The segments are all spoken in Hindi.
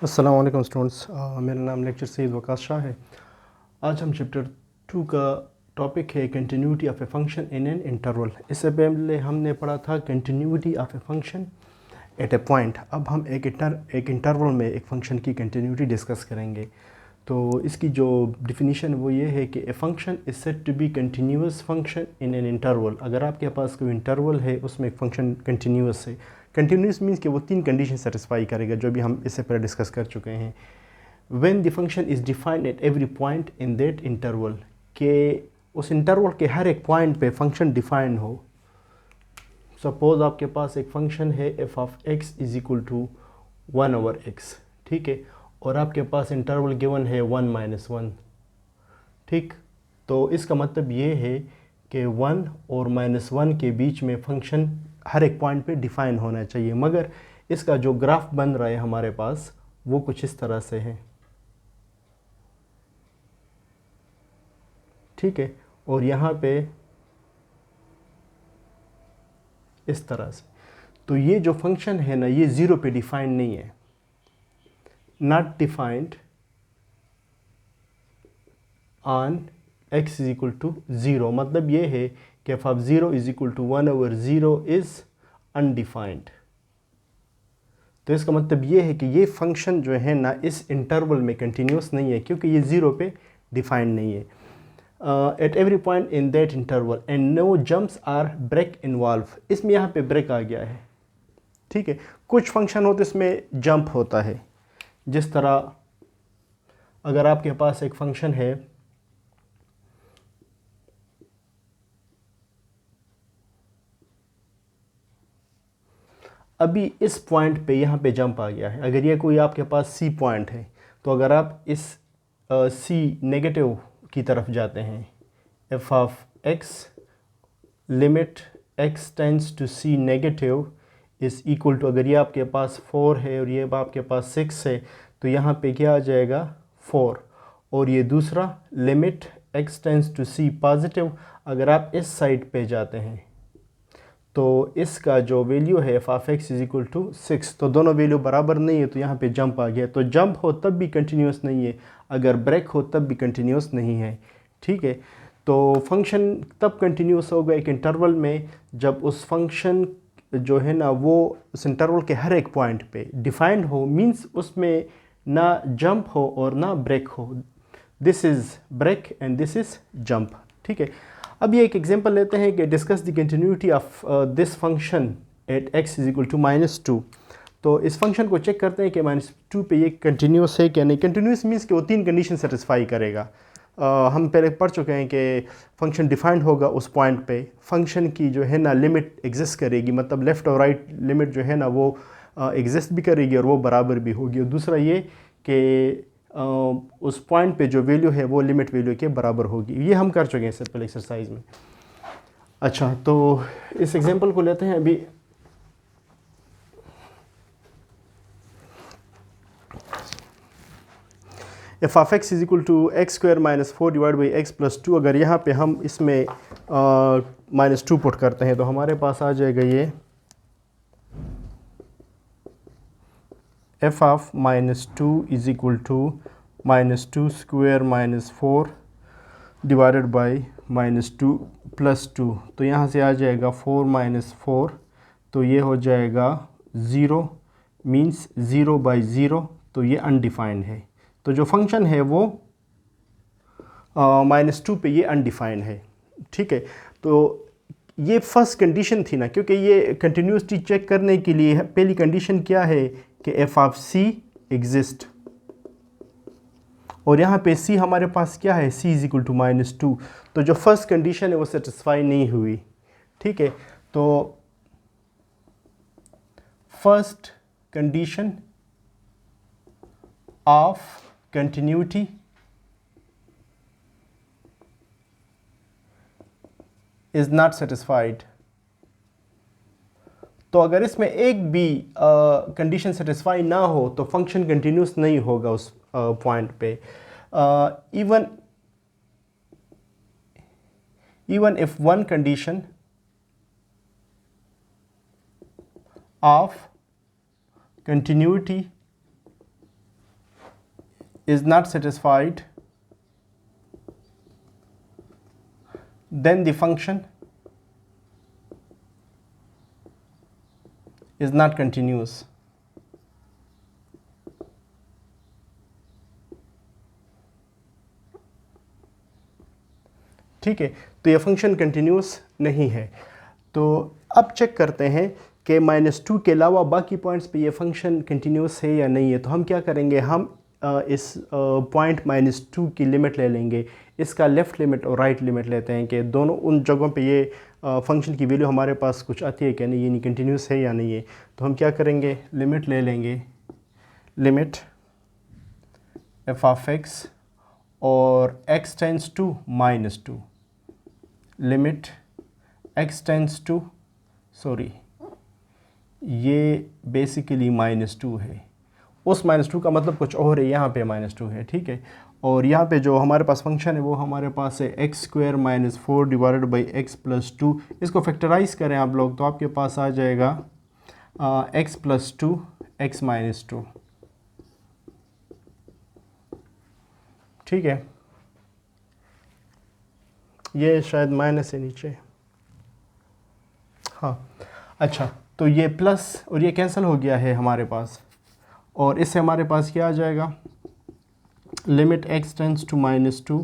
अस्सलाम वालेकुम स्टूडेंट्स। मेरा नाम लेक्चर सईद वकास शाह है। आज हम चैप्टर 2 का टॉपिक है continuity of a function in an interval. इससे पहले हमने पढ़ा था continuity of a function at A point. अब हम एक इंटरवल में एक फ़ंक्शन की कंटिन्यूटी डिस्कस करेंगे। तो इसकी जो डिफिनीशन वो ये है कि a function is said to be continuous function in an interval. अगर आपके पास कोई इंटरवल है उसमें एक फंक्शन कंटिन्यूस है। कंटिन्यूस मीन्स कि वो 3 कंडीशन सेटिस्फाई करेगा जो भी हम इससे पहले डिस्कस कर चुके हैं। When the function is defined at every point in that interval, के उस इंटरवल के हर एक पॉइंट पे फंक्शन डिफाइन हो। सपोज आपके पास एक फंक्शन है f of x is equal to 1/x, ठीक है, और आपके पास इंटरवल गिवन है 1 - 1, ठीक। तो इसका मतलब ये है कि 1 और -1 के बीच में फंक्शन हर एक पॉइंट पे डिफाइन होना चाहिए, मगर इसका जो ग्राफ बन रहा है हमारे पास वो कुछ इस तरह से है, ठीक है, और यहाँ पे इस तरह से। तो ये जो फंक्शन है ना, ये ज़ीरो पे डिफाइंड नहीं है, not defined on x is equal to 0। मतलब ये है कि f of 0 is equal to 1/0 is undefined. तो इसका मतलब ये है कि ये फंक्शन जो है ना इस इंटरवल में कंटिन्यूस नहीं है, क्योंकि ये 0 पे डिफाइंड नहीं है। At every point in that interval and no jumps or break involve. इसमें यहाँ पे ब्रेक आ गया है, ठीक है। कुछ फंक्शन होते इसमें जंप होता है, जिस तरह अगर आपके पास एक फंक्शन है अभी इस पॉइंट पे, यहाँ पे जंप आ गया है। अगर ये कोई आपके पास सी पॉइंट है, तो अगर आप इस सी नेगेटिव की तरफ जाते हैं, f of x limit x tends to c negative is equal to, अगर ये आपके पास 4 है और ये आपके पास 6 है, तो यहाँ पे क्या आ जाएगा 4। और ये दूसरा limit x tends to c positive, अगर आप इस साइड पे जाते हैं तो इसका जो वैल्यू है f of x is equal to 6। तो दोनों वैल्यू बराबर नहीं है, तो यहाँ पे जंप आ गया। तो जंप हो तब भी कंटिन्यूस नहीं है, अगर ब्रेक हो तब भी कंटिन्यूस नहीं है, ठीक है। तो फंक्शन तब कंटिन्यूस होगा एक इंटरवल में जब उस फंक्शन जो है ना वो उस इंटरवल के हर एक पॉइंट पे डिफाइंड हो, मींस उसमें ना जंप हो और ना ब्रेक हो। This is break and this is jump, ठीक है। अब ये एक एग्जांपल लेते हैं कि discuss the continuity of this function at x is equal to -2। तो इस फंक्शन को चेक करते हैं कि -2 पे ये कंटिन्यूस है क्या नहीं। कंटिन्यूस मीन्स कि वो 3 कंडीशन सेटिस्फाई करेगा। हम पहले पढ़ चुके हैं कि फंक्शन डिफाइंड होगा उस पॉइंट पे, फंक्शन की जो है ना लिमिट एग्जिस्ट करेगी, मतलब लेफ़्ट और राइट लिमिट जो है ना वो एग्जिस्ट भी करेगी और वो बराबर भी होगी। और दूसरा ये कि उस पॉइंट पे जो वैल्यू है वो लिमिट वैल्यू के बराबर होगी। ये हम कर चुके हैं इससे पहले एक्सरसाइज में। अच्छा, तो इस एग्जांपल को लेते हैं अभी। F of x is equal to x² - 4 divide by x + 2। अगर यहाँ पे हम इसमें -2 पुट करते हैं तो हमारे पास आ जाएगा ये f of -2 is equal to -2² - 4 divided by -2 + 2। तो यहाँ से आ जाएगा 4 - 4, तो ये हो जाएगा 0, मीन्स 0/0। तो ये अनडिफाइंड है। तो जो फंक्शन है वो -2 पे ये अनडिफाइंड है, ठीक है। तो ये फर्स्ट कंडीशन थी ना, क्योंकि ये कंटिन्यूसिटी चेक करने के लिए पहली कंडीशन क्या है कि एफ ऑफ सी एग्जिस्ट, और यहाँ पे c हमारे पास क्या है, c इज इक्वल टू -2। तो जो फर्स्ट कंडीशन है वो सेटिस्फाई नहीं हुई, ठीक है। तो first condition of continuity is not satisfied. तो अगर इसमें एक भी कंडीशन सेटिस्फाई ना हो तो फंक्शन कंटिन्यूस नहीं होगा उस पॉइंट पे। even if one condition of continuity is not satisfied, then the function is not continuous. ठीक है, तो ये फंक्शन कंटिन्यूस नहीं है। तो अब चेक करते हैं कि -2 के अलावा बाकी पॉइंट्स पे ये फंक्शन कंटिन्यूस है या नहीं है। तो हम क्या करेंगे, हम इस पॉइंट -2 की लिमिट ले लेंगे, इसका लेफ़्ट लिमिट और राइट लिमिट लेते हैं कि दोनों उन जगहों पे ये फंक्शन की वैल्यू हमारे पास कुछ आती है कि नहीं, ये नहीं कंटिन्यूस है या नहीं है। तो हम क्या करेंगे, लिमिट ले लेंगे, लिमिट एफ ऑफ एक्स और x tends to -2, limit x tends to, sorry ये बेसिकली -2 है, उस -2 का मतलब कुछ और है, यहाँ पे -2 है, ठीक है। और यहाँ पे जो हमारे पास फंक्शन है वो हमारे पास है x² - 4 डिवाइडेड बाई x + 2। इसको फैक्टराइज करें आप लोग तो आपके पास आ जाएगा x + 2 x - 2, ठीक है। ये शायद माइनस है नीचे, हाँ अच्छा, तो ये प्लस और ये कैंसिल हो गया है हमारे पास, और इससे हमारे पास क्या आ जाएगा, limit x tends to -2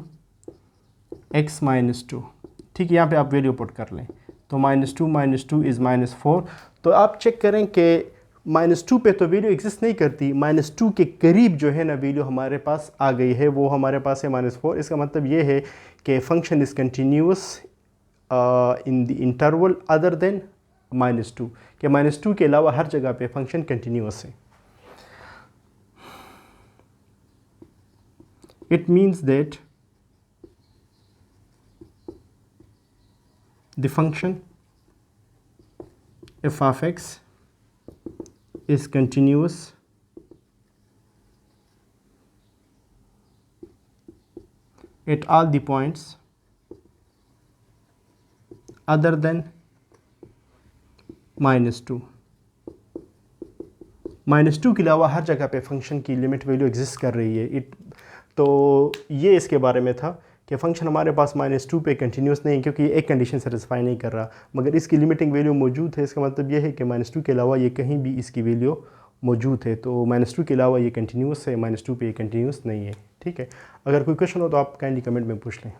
x - 2, ठीक है। यहाँ पे आप वैल्यू पुट कर लें तो -2 इज़ -4। तो आप चेक करें कि -2 पे तो वैल्यू एग्जिस्ट नहीं करती, -2 के करीब जो है ना वैल्यू हमारे पास आ गई है, वो हमारे पास है -4। इसका मतलब ये है कि function is continuous in the interval other than -2, कि -2 के अलावा हर जगह पे फंक्शन कंटिन्यूस है। It means that the function f of x is continuous at all the points other than -2। -2 के अलावा हर जगह पे फंक्शन की लिमिट वैल्यू एग्जिस्ट कर रही है। तो ये इसके बारे में था कि फ़ंक्शन हमारे पास -2 पे कंटिन्यूस नहीं, क्योंकि ये एक कंडीशन सेटिस्फाई नहीं कर रहा, मगर इसकी लिमिटिंग वैल्यू मौजूद है। इसका मतलब ये है कि -2 के अलावा ये कहीं भी इसकी वैल्यू मौजूद है। तो -2 के अलावा ये कंटिन्यूस है, -2 पे ये कंटिन्यूस नहीं है, ठीक है। अगर कोई क्वेश्चन हो तो आप काइंडली कमेंट में पूछ लें।